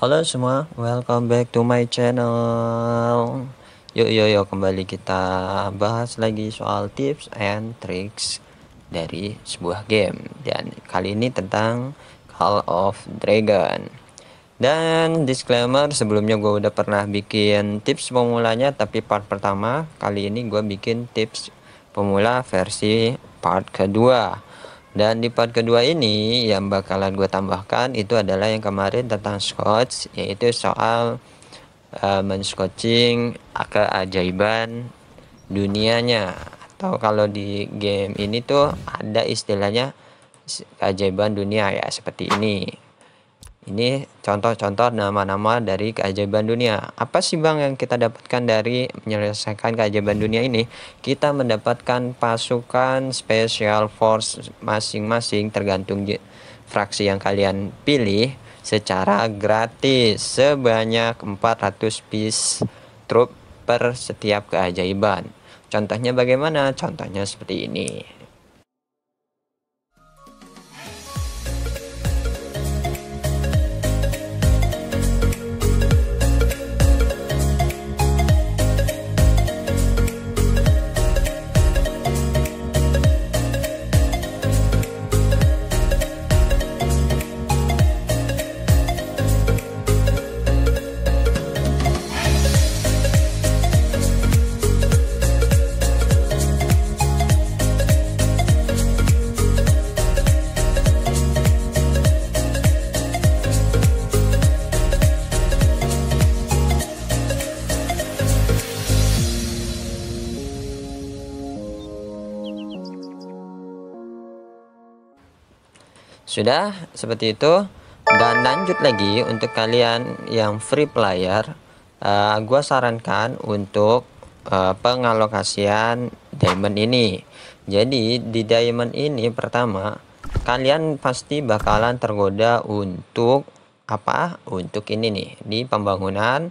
Halo semua, welcome back to my channel. Yuk, kembali kita bahas lagi soal tips and tricks dari sebuah game. Dan kali ini tentang Call of Dragon. Dan disclaimer, sebelumnya gue udah pernah bikin tips pemulanya, tapi part pertama. Kali ini gue bikin tips pemula versi part kedua. Dan di part kedua ini yang bakalan gue tambahkan itu adalah yang kemarin tentang scotch, yaitu soal men-scotching keajaiban dunianya. Atau kalau di game ini tuh ada istilahnya keajaiban dunia ya, seperti ini. Ini contoh-contoh nama-nama dari keajaiban dunia. Apa sih bang yang kita dapatkan dari menyelesaikan keajaiban dunia ini? Kita mendapatkan pasukan special force masing-masing tergantung fraksi yang kalian pilih secara gratis sebanyak 400 piece troop per setiap keajaiban. Contohnya bagaimana? Contohnya seperti ini. Sudah seperti itu. Dan lanjut lagi untuk kalian yang free player, gue sarankan untuk pengalokasian diamond ini. Jadi di diamond ini pertama kalian pasti bakalan tergoda untuk apa? Untuk ini nih, di pembangunan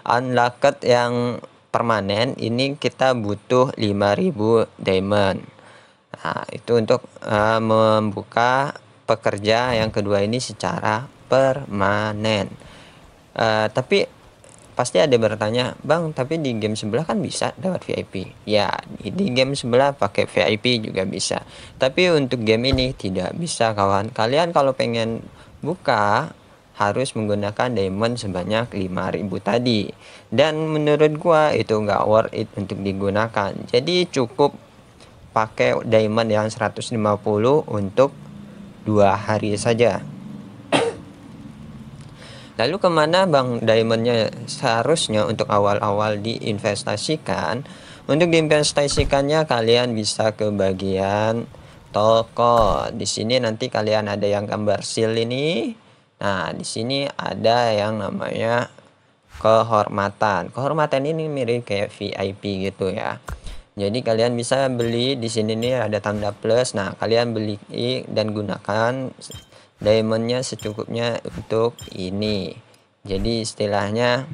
unlocked yang permanen ini kita butuh 5000 diamond. Nah, itu untuk membuka pekerja yang kedua ini secara permanen. Tapi pasti ada bertanya, bang, tapi di game sebelah kan bisa dapat VIP. Ya, di game sebelah pakai VIP juga bisa. Tapi untuk game ini tidak bisa, kawan. Kalian kalau pengen buka harus menggunakan diamond sebanyak 5000 tadi. Dan menurut gua itu nggak worth it untuk digunakan. Jadi cukup pakai diamond yang 150 untuk 2 hari saja. Lalu kemana bang diamondnya? Seharusnya untuk awal-awal diinvestasikan. Untuk diinvestasikannya kalian bisa ke bagian toko. Di sini nanti kalian ada yang gambar seal ini. Nah, di sini ada yang namanya kehormatan. Kehormatan ini mirip kayak VIP gitu ya. Jadi kalian bisa beli di sini nih ada tanda plus. Nah, kalian beli dan gunakan diamondnya secukupnya untuk ini. Jadi istilahnya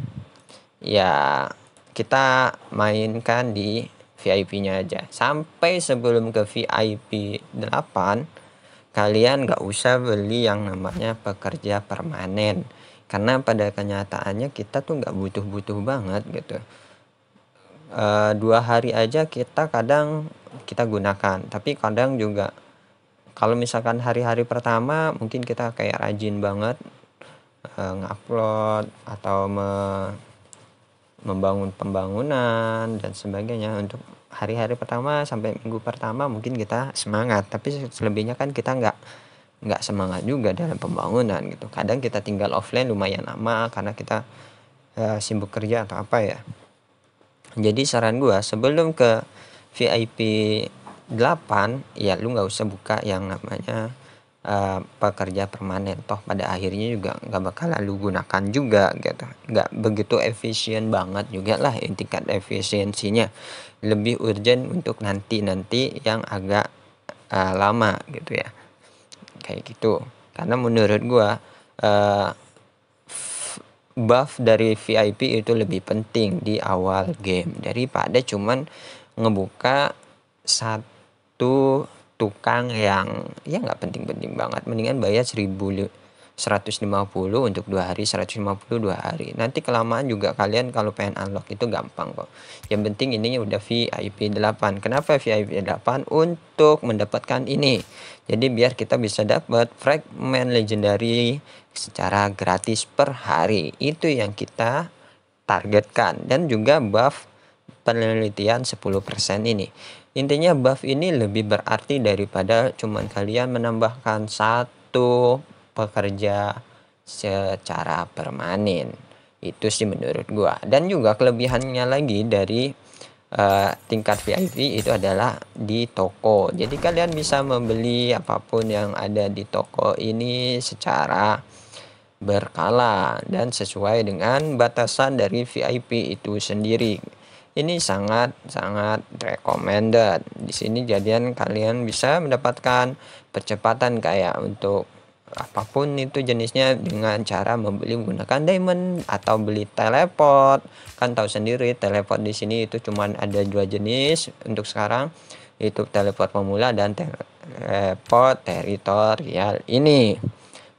ya kita mainkan di VIP-nya aja. Sampai sebelum ke VIP 8 kalian nggak usah beli yang namanya pekerja permanen. Karena pada kenyataannya kita tuh nggak butuh-butuh banget gitu. 2 hari aja kita kadang kita gunakan, tapi kadang juga kalau misalkan hari-hari pertama mungkin kita kayak rajin banget ngupload atau membangun pembangunan dan sebagainya. Untuk hari-hari pertama sampai minggu pertama mungkin kita semangat, tapi selebihnya kan kita nggak semangat juga dalam pembangunan gitu. Kadang kita tinggal offline lumayan lama karena kita sibuk kerja atau apa ya. Jadi saran gua sebelum ke VIP 8 ya lu nggak usah buka yang namanya pekerja permanen. Toh pada akhirnya juga nggak bakal lu gunakan juga gitu. Nggak begitu efisien banget juga lah, tingkat efisiensinya lebih urgent untuk nanti yang agak lama gitu ya, kayak gitu. Karena menurut gua buff dari VIP itu lebih penting di awal game daripada cuman ngebuka satu tukang yang ya nggak penting-penting banget. Mendingan bayar 1000 150 untuk 2 hari, 150 2 hari. Nanti kelamaan juga kalian kalau pengen unlock itu gampang kok. Yang penting ini udah VIP 8. Kenapa VIP 8? Untuk mendapatkan ini. Jadi biar kita bisa dapat fragment legendary secara gratis per hari. Itu yang kita targetkan, dan juga buff penelitian 10% ini. Intinya buff ini lebih berarti daripada cuman kalian menambahkan satu pekerja secara permanen. Itu sih menurut gua. Dan juga kelebihannya lagi dari tingkat VIP itu adalah di toko. Jadi kalian bisa membeli apapun yang ada di toko ini secara berkala dan sesuai dengan batasan dari VIP itu sendiri. Ini sangat recommended. Di sini jadian kalian bisa mendapatkan percepatan kayak untuk apapun itu jenisnya dengan cara membeli menggunakan diamond atau beli teleport. Kan tahu sendiri teleport di sini itu cuman ada 2 jenis untuk sekarang, itu teleport pemula dan teleport teritorial ini.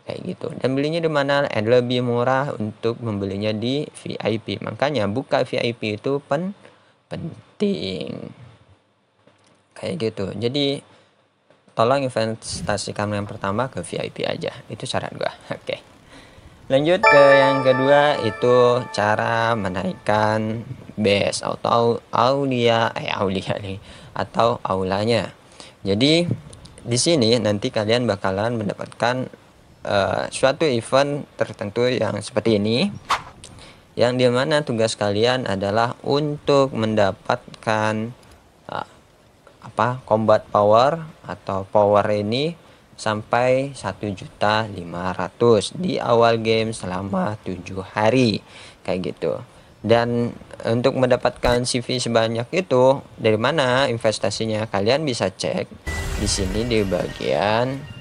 Kayak gitu. Dan belinya di mana? Lebih murah untuk membelinya di VIP. Makanya buka VIP itu penting. Kayak gitu. Jadi tolong investasikan yang pertama ke VIP aja. Itu saran gua. Oke. Lanjut ke yang kedua, itu cara menaikkan base atau aulia nih atau aulanya. Jadi di sini nanti kalian bakalan mendapatkan suatu event tertentu yang seperti ini, yang dimana tugas kalian adalah untuk mendapatkan combat power atau power ini sampai 1.500.000 di awal game selama 7 hari kayak gitu. Dan untuk mendapatkan CV sebanyak itu dari mana investasinya, kalian bisa cek di sini di bagian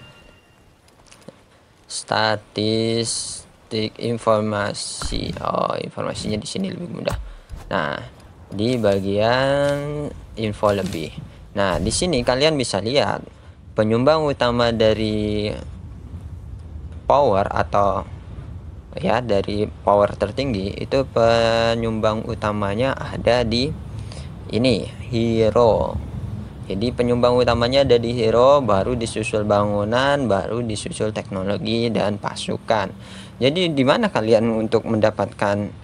statistik informasi. Informasinya di sini lebih mudah. Nah, di bagian info lebih. Nah, di sini kalian bisa lihat penyumbang utama dari power atau ya dari power tertinggi itu, penyumbang utamanya ada di ini hero. Jadi penyumbang utamanya ada di hero, baru disusul bangunan, baru disusul teknologi dan pasukan. Jadi di mana kalian untuk mendapatkan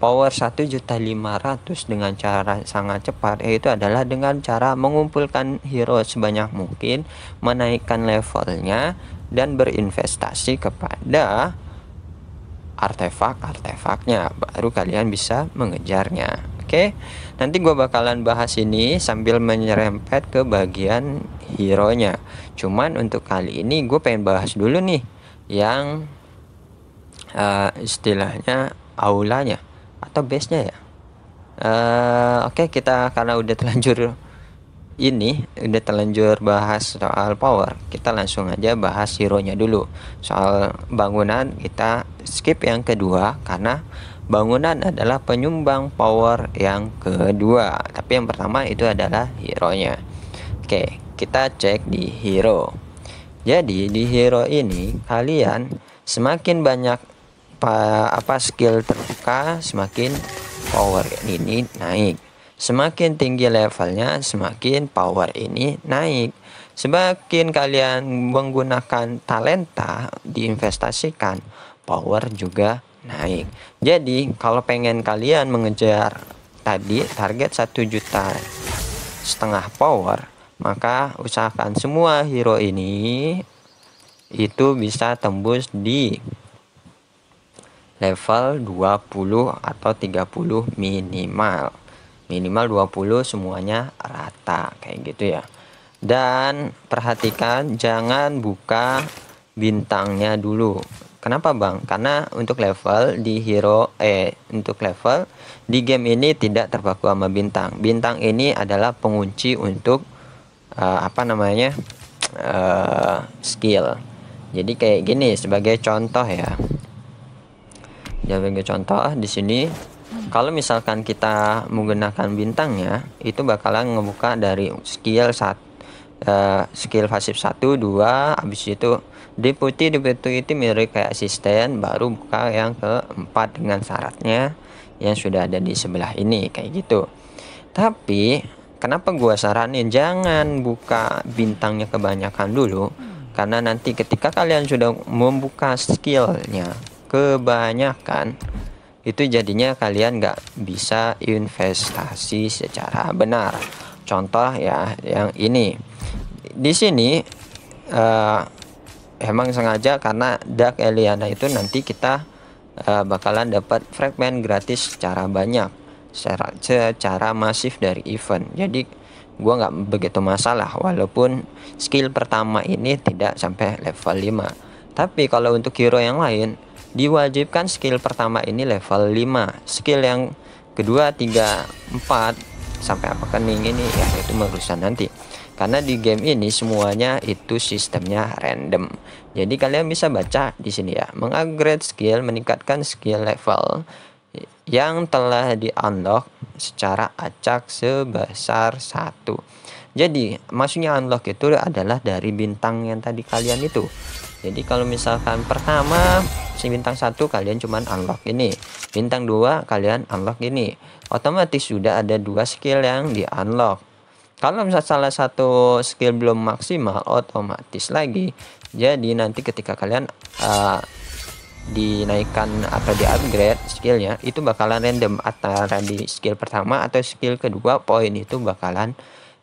power 1.500.000 dengan cara sangat cepat, yaitu adalah dengan cara mengumpulkan hero sebanyak mungkin, menaikkan levelnya, dan berinvestasi kepada artefak-artefaknya, baru kalian bisa mengejarnya. Oke, nanti gue bakalan bahas ini sambil menyerempet ke bagian hero nya. Cuman untuk kali ini gue pengen bahas dulu nih yang istilahnya aulanya atau base nya ya. Oke, kita karena udah terlanjur bahas soal power, kita langsung aja bahas hero nya dulu. Soal bangunan kita skip yang kedua, karena bangunan adalah penyumbang power yang kedua, tapi yang pertama itu adalah hero nya. Oke, kita cek di hero. Jadi di hero ini kalian semakin banyak skill terbuka, semakin power ini naik. Semakin tinggi levelnya, semakin power ini naik. Semakin kalian menggunakan talenta diinvestasikan, power juga naik. Jadi kalau pengen kalian mengejar tadi target 1,5 juta power, maka usahakan semua hero ini itu bisa tembus di level 20 atau 30 minimal 20 semuanya rata kayak gitu ya. Dan perhatikan jangan buka bintangnya dulu. Kenapa bang? Karena untuk level di hero untuk level di game ini tidak terpaku sama bintang. Bintang ini adalah pengunci untuk skill. Jadi kayak gini sebagai contoh ya. Sebagai contoh di sini, kalau misalkan kita menggunakan bintangnya, itu bakalan ngebuka dari skill skill pasif 1 2, habis itu deputy itu mirip kayak asisten, baru buka yang keempat dengan syaratnya yang sudah ada di sebelah ini kayak gitu. Tapi kenapa gua saranin jangan buka bintangnya kebanyakan dulu, karena nanti ketika kalian sudah membuka skillnya kebanyakan, itu jadinya kalian nggak bisa investasi secara benar. Contoh ya yang ini di sini, eh, emang sengaja karena Dark Eliana itu nanti kita bakalan dapat fragmen gratis secara banyak, secara masif dari event. Jadi gua nggak begitu masalah walaupun skill pertama ini tidak sampai level 5. Tapi kalau untuk hero yang lain diwajibkan skill pertama ini level 5, skill yang kedua 3 4 sampai apa kening ini ya itu urusan nanti, karena di game ini semuanya itu sistemnya random. Jadi kalian bisa baca di sini ya, mengupgrade skill, meningkatkan skill level yang telah di unlock secara acak sebesar 1. Jadi maksudnya unlock itu adalah dari bintang yang tadi kalian itu. Jadi kalau misalkan pertama si bintang 1 kalian cuman unlock ini, bintang 2 kalian unlock ini, otomatis sudah ada 2 skill yang di unlock. Kalau misalnya salah satu skill belum maksimal, otomatis lagi. Jadi nanti ketika kalian dinaikkan atau di upgrade skillnya, itu bakalan random antara di skill pertama atau skill kedua, poin itu bakalan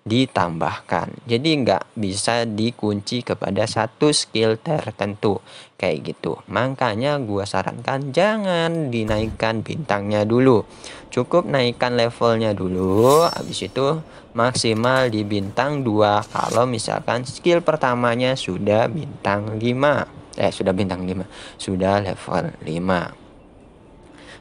ditambahkan. Jadi nggak bisa dikunci kepada satu skill tertentu kayak gitu. Makanya gua sarankan jangan dinaikkan bintangnya dulu, cukup naikkan levelnya dulu, habis itu maksimal di bintang 2 kalau misalkan skill pertamanya sudah bintang 5, sudah bintang 5, sudah level 5.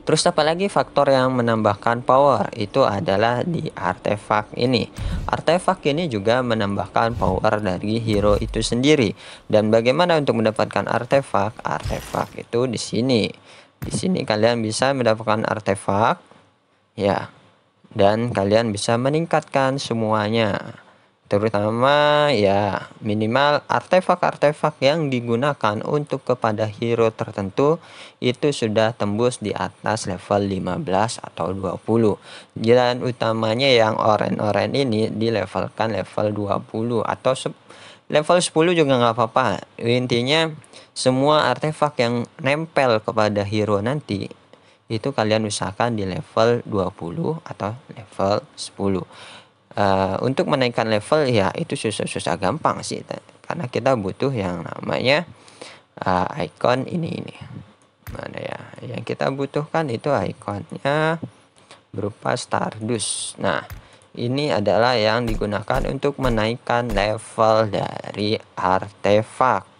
Terus apalagi faktor yang menambahkan power itu adalah di artefak ini. Artefak ini juga menambahkan power dari hero itu sendiri. Dan bagaimana untuk mendapatkan artefak? Artefak itu di sini. Di sini kalian bisa mendapatkan artefak ya. Dan kalian bisa meningkatkan semuanya. Terutama ya minimal artefak-artefak yang digunakan untuk kepada hero tertentu itu sudah tembus di atas level 15 atau 20. Jalan utamanya yang oranye-oranye ini di levelkan level 20 atau level 10 juga nggak apa-apa. Intinya semua artefak yang nempel kepada hero nanti itu kalian usahakan di level 20 atau level 10. Untuk menaikkan level ya itu susah-susah gampang sih, karena kita butuh yang namanya icon ini mana ya, yang kita butuhkan itu ikonnya berupa Stardust. Nah ini adalah yang digunakan untuk menaikkan level dari artefak.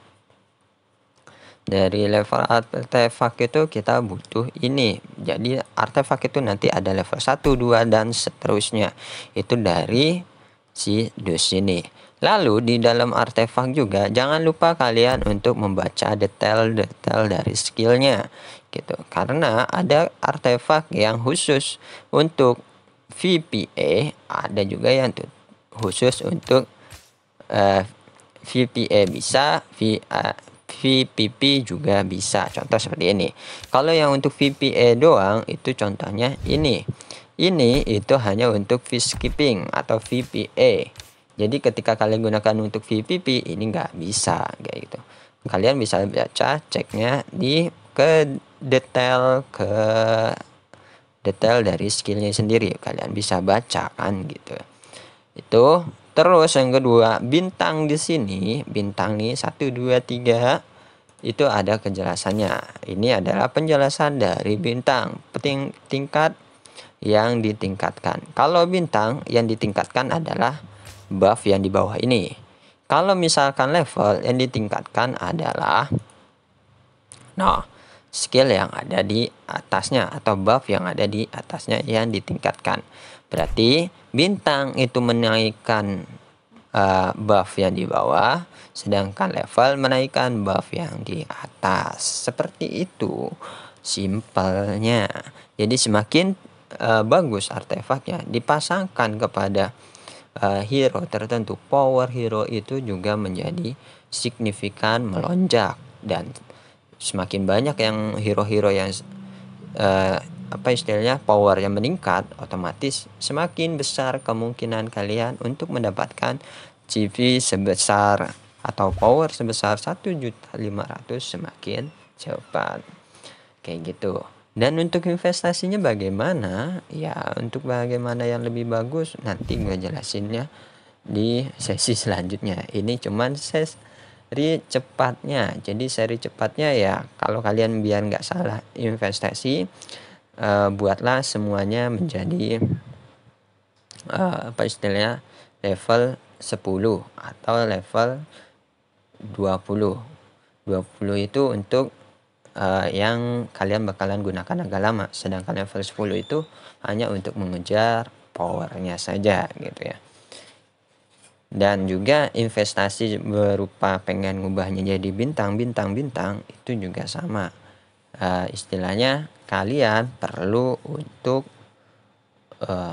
Dari level artefak itu kita butuh ini. Jadi artefak itu nanti ada level 1 2 dan seterusnya, itu dari si dus ini. Lalu di dalam artefak juga jangan lupa kalian untuk membaca detail-detail dari skillnya gitu, karena ada artefak yang khusus untuk VPA, ada juga yang khusus untuk VPA bisa, VPP juga bisa. Contoh seperti ini. Kalau yang untuk VPA doang itu contohnya ini. Ini itu hanya untuk peacekeeping atau VPA. Jadi ketika kalian gunakan untuk VPP ini nggak bisa kayak gitu. Kalian bisa baca ceknya di detail dari skillnya sendiri. Kalian bisa baca kan gitu. Itu terus yang kedua, bintang di sini, bintang nih 1 2 3 itu ada kejelasannya. Ini adalah penjelasan dari bintang, tingkat yang ditingkatkan. Kalau bintang yang ditingkatkan adalah buff yang di bawah ini. Kalau misalkan level yang ditingkatkan adalah skill yang ada di atasnya atau buff yang ada di atasnya yang ditingkatkan. Berarti bintang itu menaikkan buff yang di bawah, sedangkan level menaikkan buff yang di atas. Seperti itu simpelnya. Jadi semakin bagus artefaknya dipasangkan kepada hero tertentu, power hero itu juga menjadi signifikan melonjak, dan semakin banyak yang hero-hero yang apa istilahnya powernya meningkat, otomatis semakin besar kemungkinan kalian untuk mendapatkan CV sebesar atau power sebesar 1.500.000 semakin cepat, kayak gitu. Dan untuk investasinya bagaimana? Ya, untuk bagaimana yang lebih bagus nanti gue jelasinnya di sesi selanjutnya. Ini cuman seri cepatnya. Jadi seri cepatnya ya, kalau kalian biar nggak salah investasi, buatlah semuanya menjadi apa istilahnya level 10 atau level 20. 20 itu untuk yang kalian bakalan gunakan agak lama, sedangkan level 10 itu hanya untuk mengejar powernya saja gitu ya. Dan juga investasi berupa pengen ngubahnya jadi bintang itu juga sama. Istilahnya kalian perlu untuk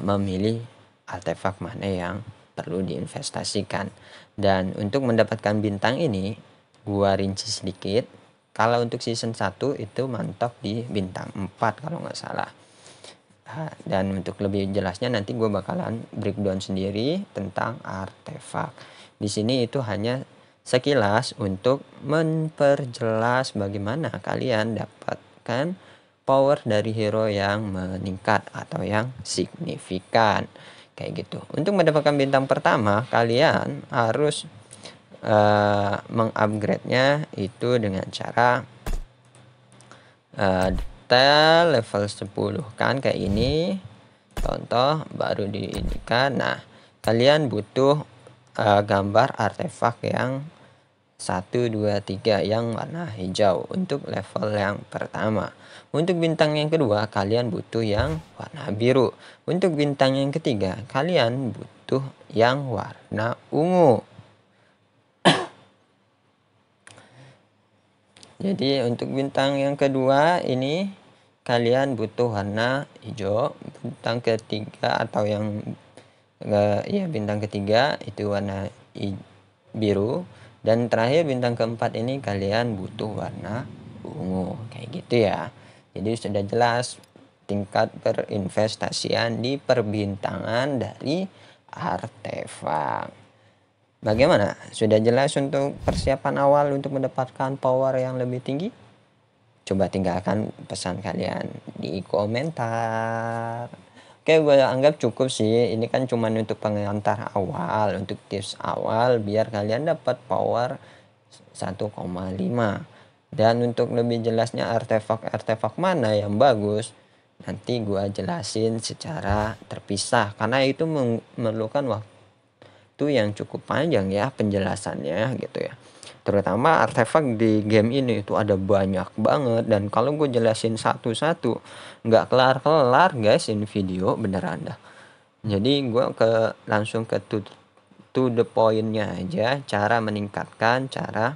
memilih artefak mana yang perlu diinvestasikan. Dan untuk mendapatkan bintang ini gua rinci sedikit. Kalau untuk season 1 itu mantok di bintang 4 kalau nggak salah. Dan untuk lebih jelasnya nanti gue bakalan breakdown sendiri tentang artefak. Di sini itu hanya sekilas untuk memperjelas bagaimana kalian dapatkan power dari hero yang meningkat atau yang signifikan, kayak gitu. Untuk mendapatkan bintang pertama, kalian harus mengupgrade-nya itu dengan cara detail level 10 kan, kayak ini contoh baru diinikan. Nah, kalian butuh gambar artefak yang 1 2 3 yang warna hijau untuk level yang pertama. Untuk bintang yang kedua kalian butuh yang warna biru. Untuk bintang yang ketiga kalian butuh yang warna ungu. Jadi untuk bintang yang kedua ini kalian butuh warna hijau. Bintang ketiga atau yang ya bintang ketiga itu warna biru, dan terakhir bintang keempat ini kalian butuh warna ungu, kayak gitu ya. Jadi sudah jelas tingkat berinvestasian di perbintangan dari artefak. Bagaimana? Sudah jelas untuk persiapan awal untuk mendapatkan power yang lebih tinggi? Coba tinggalkan pesan kalian di komentar. Oke, gue anggap cukup sih. Ini kan cuma untuk pengantar awal, untuk tips awal biar kalian dapat power 1,5. Dan untuk lebih jelasnya artefak-artefak mana yang bagus, nanti gue jelasin secara terpisah karena itu memerlukan waktu yang cukup panjang ya penjelasannya gitu ya. Terutama artefak di game ini itu ada banyak banget, dan kalau gue jelasin satu-satu nggak kelar-kelar guys ini video beneran dah. Jadi gue langsung ke to the point-nya aja, cara meningkatkan, cara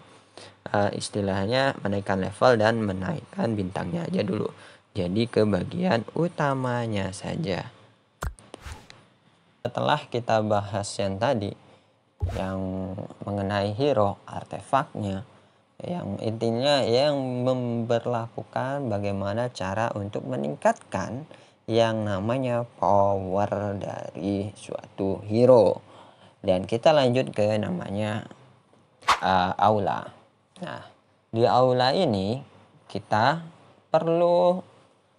istilahnya menaikkan level dan menaikkan bintangnya aja dulu. Jadi ke bagian utamanya saja. Setelah kita bahas yang tadi yang mengenai hero artefaknya, yang intinya yang memberlakukan bagaimana cara untuk meningkatkan yang namanya power dari suatu hero, dan kita lanjut ke namanya aula. Nah, di aula ini kita perlu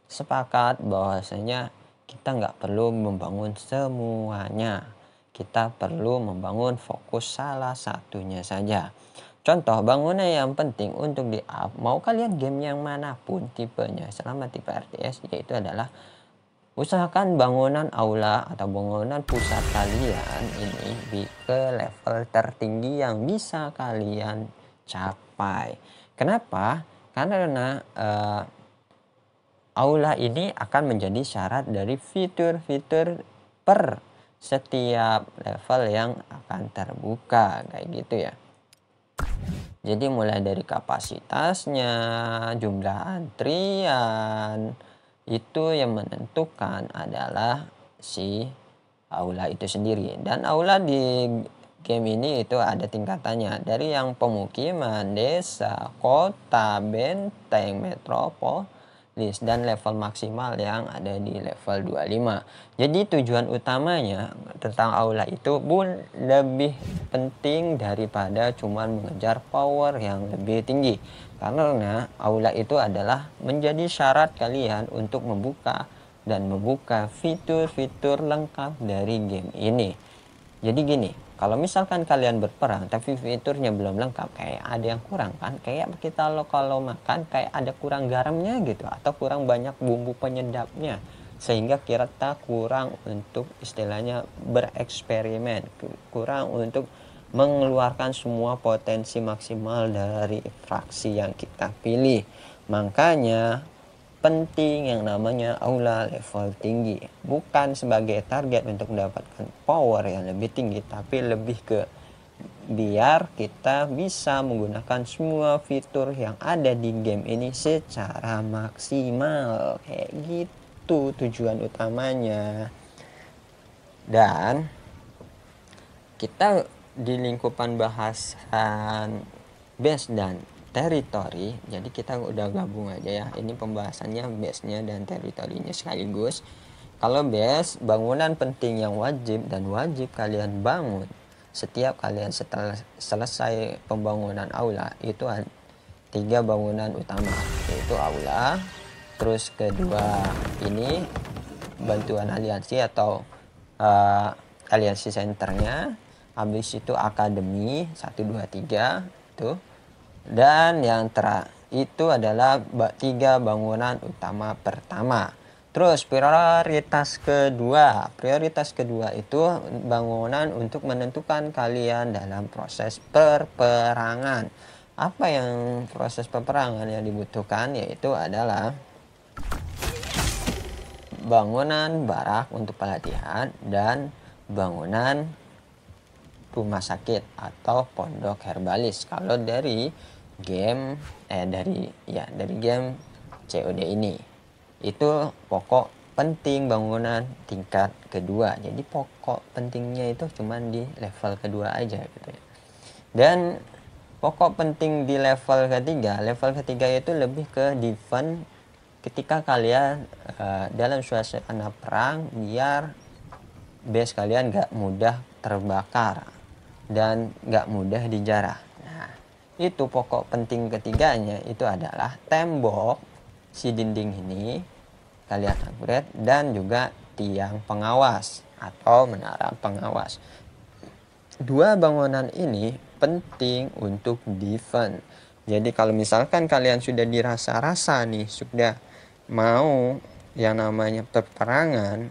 sepakat bahwasanya kita nggak perlu membangun semuanya. Kita perlu membangun fokus salah satunya saja. Contoh bangunan yang penting untuk di up, mau kalian game yang manapun tipenya selama tipe RTS, yaitu adalah usahakan bangunan aula atau bangunan pusat kalian ini di ke level tertinggi yang bisa kalian capai. Kenapa? Karena aula ini akan menjadi syarat dari fitur-fitur per setiap level yang akan terbuka, kayak gitu ya. Jadi mulai dari kapasitasnya, jumlah antrian, itu yang menentukan adalah si aula itu sendiri. Dan aula di game ini itu ada tingkatannya, dari yang pemukiman, desa, kota, benteng, metropolis, dan level maksimal yang ada di level 25. Jadi tujuan utamanya tentang aula itu pun lebih penting daripada cuman mengejar power yang lebih tinggi. Karena aula itu adalah menjadi syarat kalian untuk membuka fitur-fitur lengkap dari game ini. Jadi gini, kalau misalkan kalian berperang tapi fiturnya belum lengkap, kayak ada yang kurang kan, kayak kita kalau makan kayak ada kurang garamnya gitu, atau kurang banyak bumbu penyedapnya, sehingga kita kurang untuk istilahnya bereksperimen, kurang untuk mengeluarkan semua potensi maksimal dari fraksi yang kita pilih. Makanya penting yang namanya aula level tinggi, bukan sebagai target untuk mendapatkan power yang lebih tinggi, tapi lebih ke biar kita bisa menggunakan semua fitur yang ada di game ini secara maksimal, kayak gitu tujuan utamanya. Dan kita di lingkupan bahasan base dan teritori, jadi kita udah gabung aja ya, ini pembahasannya base-nya dan teritorinya sekaligus. Kalau base, bangunan penting yang wajib kalian bangun setiap kalian setelah selesai pembangunan aula, itu 3 bangunan utama, yaitu aula, terus kedua ini bantuan aliansi atau aliansi centernya, habis itu akademi 1 2 3 tuh, dan yang terakhir itu adalah 3 bangunan utama pertama. Terus prioritas kedua itu bangunan untuk menentukan kalian dalam proses peperangan. Apa yang proses peperangan yang dibutuhkan, yaitu adalah bangunan barak untuk pelatihan dan bangunan rumah sakit atau pondok herbalis kalau dari game dari game COD ini. Itu pokok penting bangunan tingkat kedua. Jadi pokok pentingnya itu cuman di level kedua aja gitu ya. Dan pokok penting di level ketiga itu lebih ke defense ketika kalian dalam suasana perang, biar base kalian gak mudah terbakar dan gak mudah dijarah. Nah, itu pokok penting ketiganya itu adalah tembok si dinding ini kalian upgrade, dan juga tiang pengawas atau menara pengawas. 2 bangunan ini penting untuk defense. Jadi kalau misalkan kalian sudah dirasa-rasa nih sudah mau yang namanya peperangan,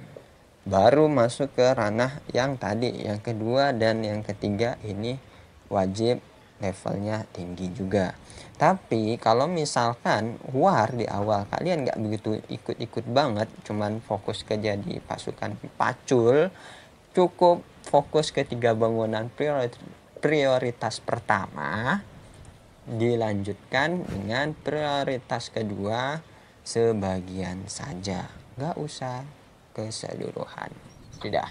baru masuk ke ranah yang tadi, yang kedua dan yang ketiga ini wajib levelnya tinggi juga. Tapi kalau misalkan war di awal kalian nggak begitu ikut-ikut banget, cuman fokus ke jadi pasukan pacul, cukup fokus ke 3 bangunan prioritas pertama, dilanjutkan dengan prioritas kedua sebagian saja, nggak usah keseluruhan. Sudah,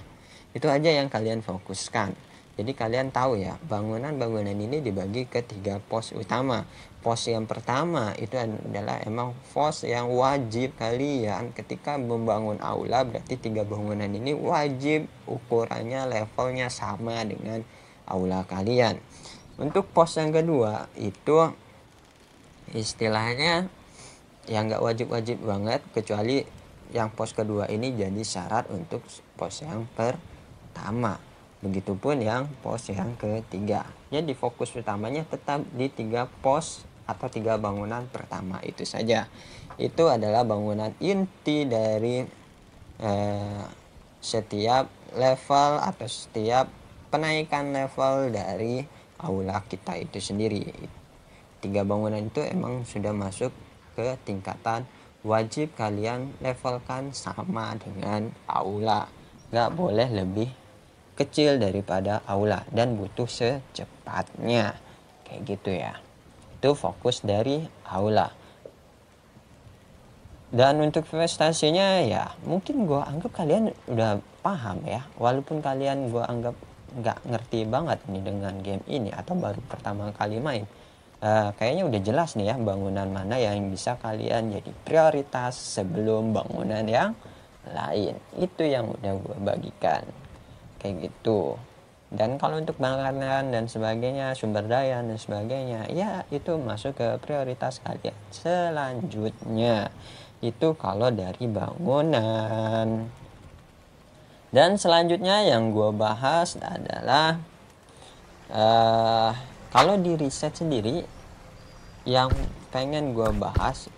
itu aja yang kalian fokuskan. Jadi kalian tahu ya, bangunan-bangunan ini dibagi ke 3 pos utama. Pos yang pertama itu adalah emang pos yang wajib kalian ketika membangun aula, berarti 3 bangunan ini wajib ukurannya levelnya sama dengan aula kalian. Untuk pos yang kedua itu istilahnya yang nggak wajib-wajib banget, kecuali yang pos kedua ini jadi syarat untuk pos yang pertama. Begitupun yang pos yang ketiga. Jadi fokus utamanya tetap di 3 pos atau 3 bangunan pertama itu saja. Itu adalah bangunan inti dari setiap level atau setiap penaikan level dari aula kita itu sendiri. 3 bangunan itu emang sudah masuk ke tingkatan wajib kalian levelkan sama dengan aula. Gak boleh lebih kecil daripada aula dan butuh secepatnya, kayak gitu ya. Itu fokus dari aula. Dan untuk investasinya ya mungkin gue anggap kalian udah paham ya, walaupun kalian gua anggap nggak ngerti banget nih dengan game ini atau baru pertama kali main, kayaknya udah jelas nih ya bangunan mana yang bisa kalian jadi prioritas sebelum bangunan yang lain. Itu yang udah gue bagikan kayak gitu. Dan kalau untuk makanan dan sebagainya, sumber daya dan sebagainya, ya itu masuk ke prioritas kalian selanjutnya. Itu kalau dari bangunan. Dan selanjutnya yang gue bahas adalah kalau di riset sendiri yang pengen gue bahas,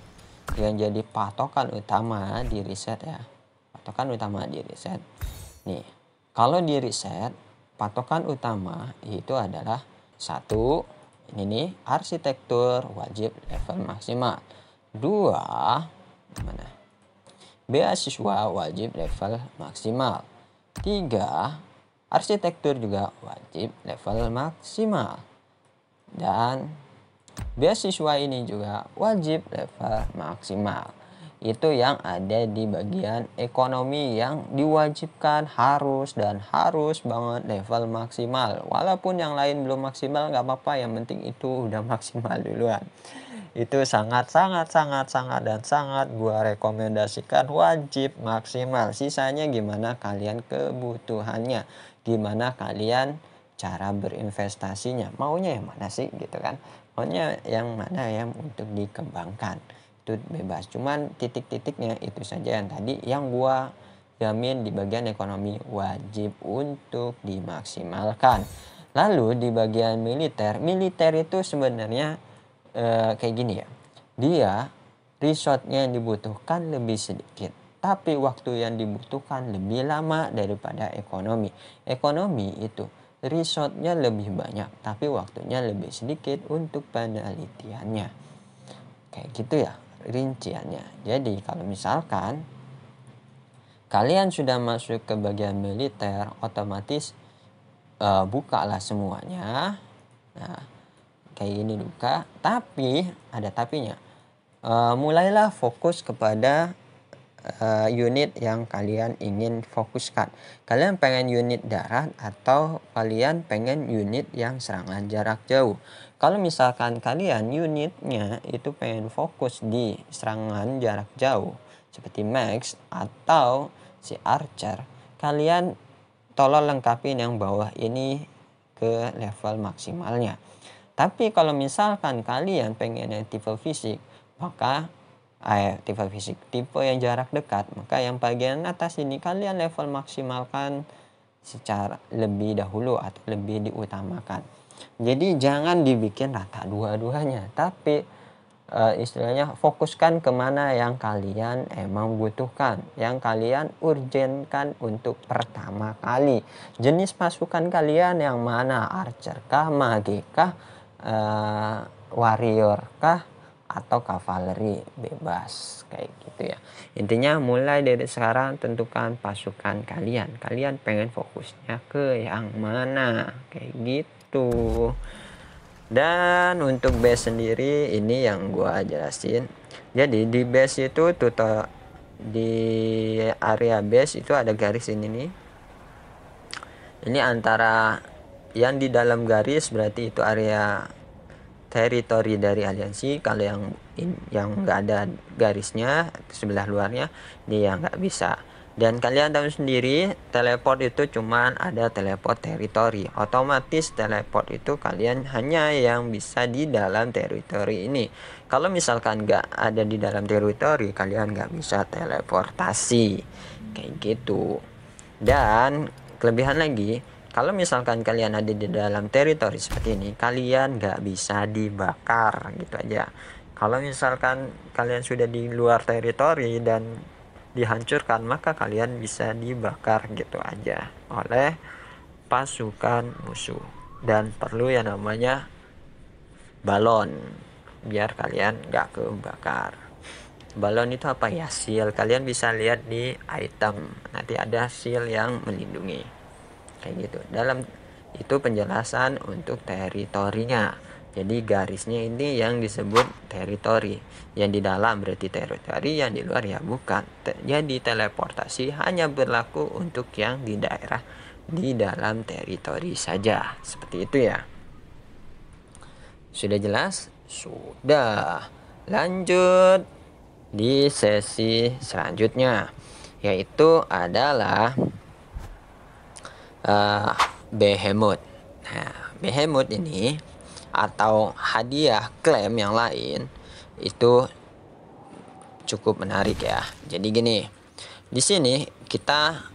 yang jadi patokan utama di riset ya, patokan utama di riset nih, kalau di riset patokan utama itu adalah satu, ini nih, arsitektur wajib level maksimal. Dua, mana, beasiswa wajib level maksimal. Tiga, arsitektur juga wajib level maksimal. Dan beasiswa ini juga wajib level maksimal. Itu yang ada di bagian ekonomi yang diwajibkan harus dan harus banget level maksimal. Walaupun yang lain belum maksimal nggak apa-apa, yang penting itu udah maksimal duluan. Itu sangat dan sangat gua rekomendasikan wajib maksimal. Sisanya gimana kalian kebutuhannya, gimana kalian cara berinvestasinya, maunya yang mana sih gitu kan, maunya yang mana yang untuk dikembangkan, itu bebas. Cuman titik-titiknya itu saja yang tadi yang gua jamin di bagian ekonomi wajib untuk dimaksimalkan. Lalu di bagian militer itu sebenarnya kayak gini ya, dia resource-nya yang dibutuhkan lebih sedikit tapi waktu yang dibutuhkan lebih lama daripada ekonomi. Ekonomi itu resource-nya lebih banyak tapi waktunya lebih sedikit untuk penelitiannya, kayak gitu ya rinciannya. Jadi kalau misalkan kalian sudah masuk ke bagian militer, otomatis bukalah semuanya. Nah, kayak gini juga, tapi ada tapinya. Mulailah fokus kepada unit yang kalian ingin fokuskan. Kalian pengen unit darat atau kalian pengen unit yang serangan jarak jauh? Kalau misalkan kalian unitnya itu pengen fokus di serangan jarak jauh seperti Max atau si Archer, kalian tolong lengkapin yang bawah ini ke level maksimalnya. Tapi kalau misalkan kalian pengen yang tipe fisik, maka tipe yang jarak dekat, maka yang bagian atas ini kalian level maksimalkan secara lebih dahulu atau lebih diutamakan. Jadi jangan dibikin rata dua-duanya, tapi istilahnya fokuskan kemana yang kalian emang butuhkan, yang kalian urgenkan untuk pertama kali. Jenis pasukan kalian yang mana, Archer kah, Mage kah, warrior kah, atau kavaleri, bebas kayak gitu ya. Intinya mulai dari sekarang tentukan pasukan kalian pengen fokusnya ke yang mana, kayak gitu. Dan untuk base sendiri ini yang gua jelasin. Jadi di base itu total di area base itu ada garis ini nih, ini antara yang di dalam garis berarti itu area teritori dari aliansi. Kalau yang nggak ada garisnya sebelah luarnya, ini yang nggak bisa. Dan kalian tahu sendiri teleport itu cuman ada teleport teritori, otomatis teleport itu kalian hanya yang bisa di dalam teritori ini. Kalau misalkan nggak ada di dalam teritori, kalian nggak bisa teleportasi kayak gitu. Dan kelebihan lagi, kalau misalkan kalian ada di dalam teritori seperti ini, kalian nggak bisa dibakar gitu aja. Kalau misalkan kalian sudah di luar teritori dan dihancurkan, maka kalian bisa dibakar gitu aja oleh pasukan musuh. Dan perlu yang namanya balon biar kalian nggak kebakar. Balon itu apa ya? Shield. Kalian bisa lihat di item, nanti ada shield yang melindungi kayak gitu. Dalam itu penjelasan untuk teritorinya. Jadi garisnya ini yang disebut teritori. Yang di dalam berarti teritori, yang di luar ya bukan. Jadi teleportasi hanya berlaku untuk yang di daerah di dalam teritori saja. Seperti itu ya. Sudah jelas? Sudah. Lanjut di sesi selanjutnya, yaitu adalah Behemoth. Nah, Behemoth ini atau hadiah klaim yang lain itu cukup menarik ya. Jadi gini, di sini kita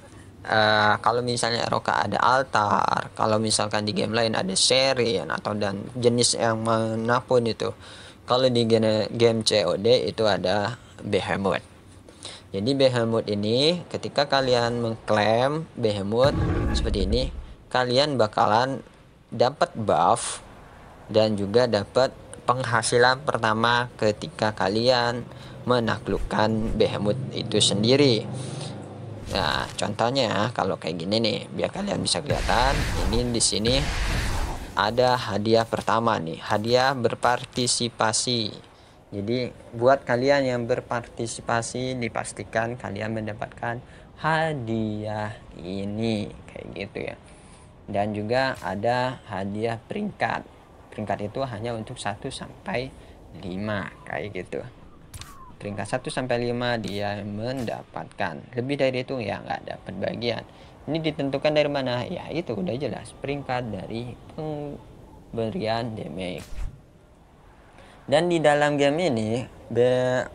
kalau misalnya Roka ada altar, kalau misalkan di game lain ada Sherin atau dan jenis yang manapun itu, kalau di game COD itu ada Behemoth. Jadi Behemoth ini ketika kalian mengklaim Behemoth seperti ini, kalian bakalan dapat buff dan juga dapat penghasilan pertama ketika kalian menaklukkan Behemoth itu sendiri. Nah, contohnya kalau kayak gini nih, biar kalian bisa kelihatan, ini di sini ada hadiah pertama nih, hadiah berpartisipasi. Jadi buat kalian yang berpartisipasi dipastikan kalian mendapatkan hadiah ini kayak gitu ya. Dan juga ada hadiah peringkat. Peringkat itu hanya untuk 1 sampai 5 kayak gitu. Peringkat 1 sampai 5 dia mendapatkan. Lebih dari itu ya nggak dapat bagian. Ini ditentukan dari mana? Ya itu udah jelas, peringkat dari pemberian damage. Dan di dalam game ini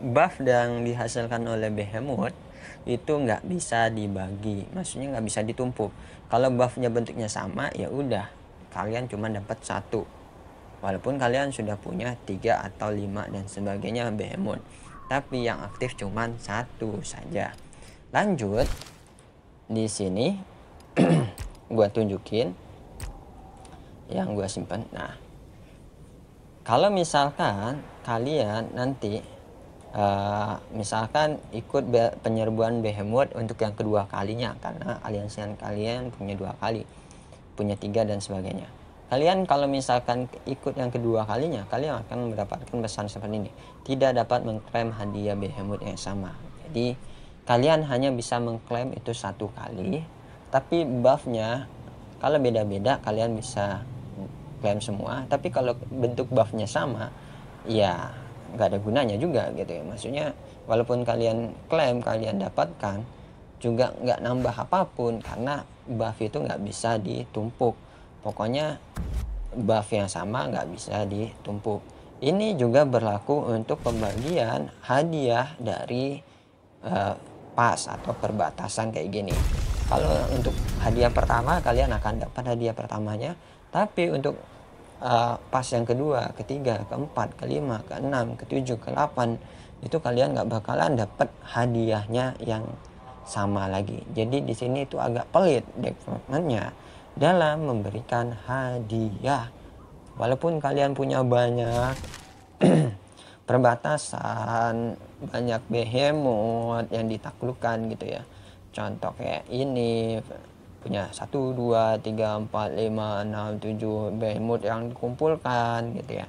buff yang dihasilkan oleh Behemoth itu nggak bisa dibagi, maksudnya nggak bisa ditumpuk. Kalau buffnya bentuknya sama ya udah kalian cuma dapat 1, walaupun kalian sudah punya 3 atau 5 dan sebagainya Behemoth, tapi yang aktif cuma 1 saja. Lanjut di sini gua tunjukin yang gua simpan. Nah, kalau misalkan kalian nanti misalkan ikut penyerbuan Behemoth untuk yang kedua kalinya, karena aliansian kalian punya 2 kali, punya 3 dan sebagainya. Kalian kalau misalkan ikut yang kedua kalinya, kalian akan mendapatkan pesan seperti ini. Tidak dapat mengklaim hadiah Behemoth yang sama. Jadi kalian hanya bisa mengklaim itu 1 kali, tapi buffnya kalau beda-beda kalian bisa klaim semua. Tapi kalau bentuk buffnya sama ya nggak ada gunanya juga gitu ya. Maksudnya walaupun kalian klaim, kalian dapatkan juga nggak nambah apapun, karena buff itu nggak bisa ditumpuk. Pokoknya buff yang sama nggak bisa ditumpuk. Ini juga berlaku untuk pembagian hadiah dari pas atau perbatasan kayak gini. Kalau untuk hadiah pertama kalian akan dapat hadiah pertamanya, tapi untuk pas yang kedua, ketiga, keempat, kelima, keenam, ketujuh, ke-8 itu kalian nggak bakalan dapat hadiahnya yang sama lagi. Jadi di sini itu agak pelit developmentnya dalam memberikan hadiah. Walaupun kalian punya banyak perbatasan, banyak Behemoth yang ditaklukkan gitu ya. Contoh kayak ini punya 1, 2, 3, 4, 5, 6, 7 Behemoth yang dikumpulkan gitu ya.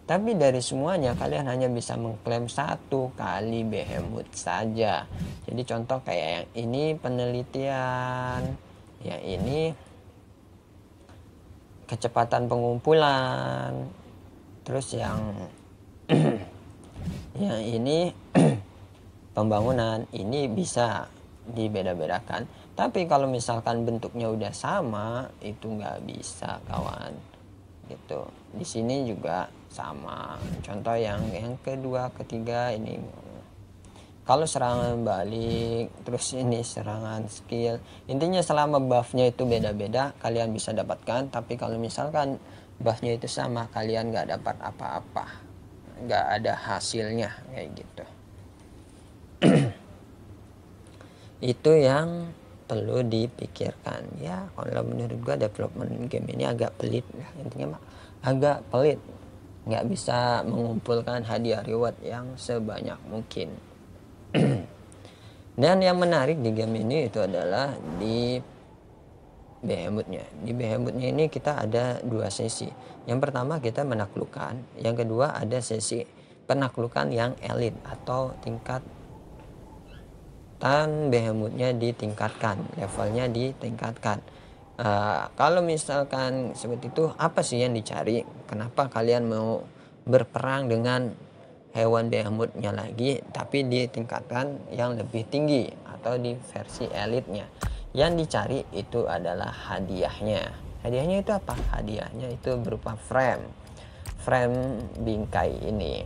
Tapi dari semuanya kalian hanya bisa mengklaim 1 kali Behemoth saja. Jadi contoh kayak yang ini penelitian, yang ini kecepatan pengumpulan, terus yang yang ini pembangunan, ini bisa dibeda-bedakan. Tapi kalau misalkan bentuknya udah sama itu nggak bisa kawan gitu. Di sini juga sama. Contoh yang kedua, ketiga ini kalau serangan balik, terus ini serangan skill. Intinya selama buffnya itu beda-beda kalian bisa dapatkan. Tapi kalau misalkan buffnya itu sama, kalian nggak dapat apa-apa, nggak ada hasilnya kayak gitu. Itu yang perlu dipikirkan ya. Kalau menurut gua development game ini agak pelit ya, intinya mah agak pelit, nggak bisa mengumpulkan hadiah reward yang sebanyak mungkin. Dan yang menarik di game ini itu adalah di Behemothnya. Di Behemothnya ini kita ada dua sesi. Yang pertama kita menaklukkan, yang kedua ada sesi penaklukan yang elit atau tingkatan Behemothnya ditingkatkan, levelnya ditingkatkan. Kalau misalkan seperti itu, apa sih yang dicari? Kenapa kalian mau berperang dengan hewan Behemothnya lagi, tapi ditingkatkan yang lebih tinggi atau di versi elitnya? Yang dicari itu adalah hadiahnya. Hadiahnya itu apa? Hadiahnya itu berupa frame bingkai ini.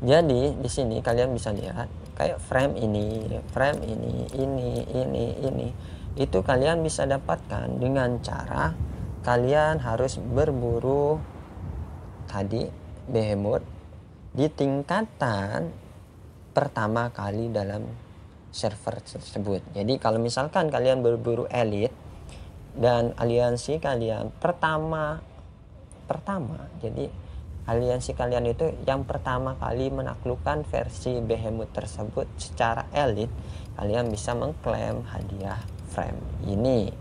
Jadi di sini kalian bisa lihat kayak frame ini, ini itu kalian bisa dapatkan dengan cara kalian harus berburu tadi Behemoth di tingkatan pertama kali dalam server tersebut. Jadi kalau misalkan kalian berburu elit dan aliansi kalian pertama, jadi aliansi kalian itu yang pertama kali menaklukkan versi Behemoth tersebut secara elit, kalian bisa mengklaim hadiah frame ini.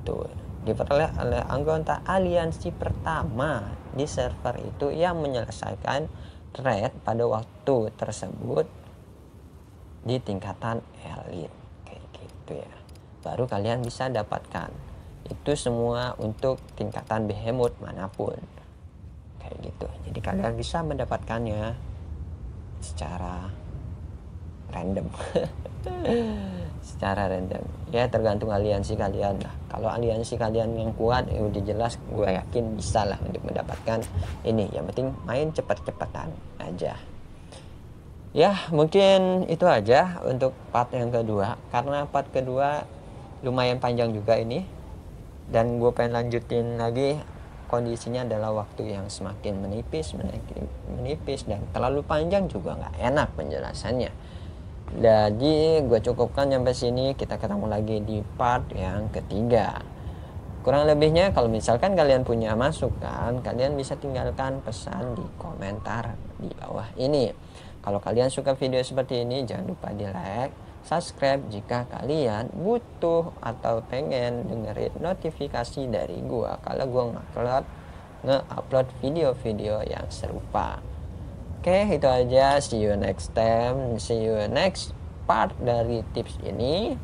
Tuh, diperoleh oleh anggota aliansi pertama di server itu yang menyelesaikan raid pada waktu tersebut di tingkatan elit, kayak gitu ya. Baru kalian bisa dapatkan. Itu semua untuk tingkatan Behemoth manapun, kayak gitu. Jadi kalian bisa mendapatkannya secara random. Secara random ya, tergantung aliansi kalian lah. Kalau aliansi kalian yang kuat ya udah jelas, gue yakin bisa lah untuk mendapatkan ini. Yang penting main cepet-cepetan aja. Ya mungkin itu aja untuk part yang kedua, karena part kedua lumayan panjang juga ini, dan gue pengen lanjutin lagi. Kondisinya adalah waktu yang semakin menipis dan terlalu panjang juga nggak enak penjelasannya. Jadi gue cukupkan sampai sini. Kita ketemu lagi di part yang ketiga. Kurang lebihnya kalau misalkan kalian punya masukan, kalian bisa tinggalkan pesan di komentar di bawah ini. Kalau kalian suka video seperti ini, jangan lupa di like, subscribe jika kalian butuh atau pengen dengerin notifikasi dari gua kalau gua nge-upload video-video yang serupa. Oke, itu aja. See you next time. See you next part dari tips ini.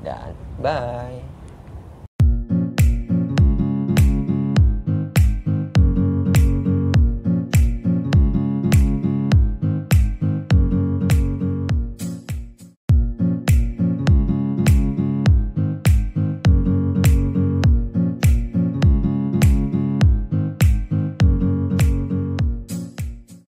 Dan bye.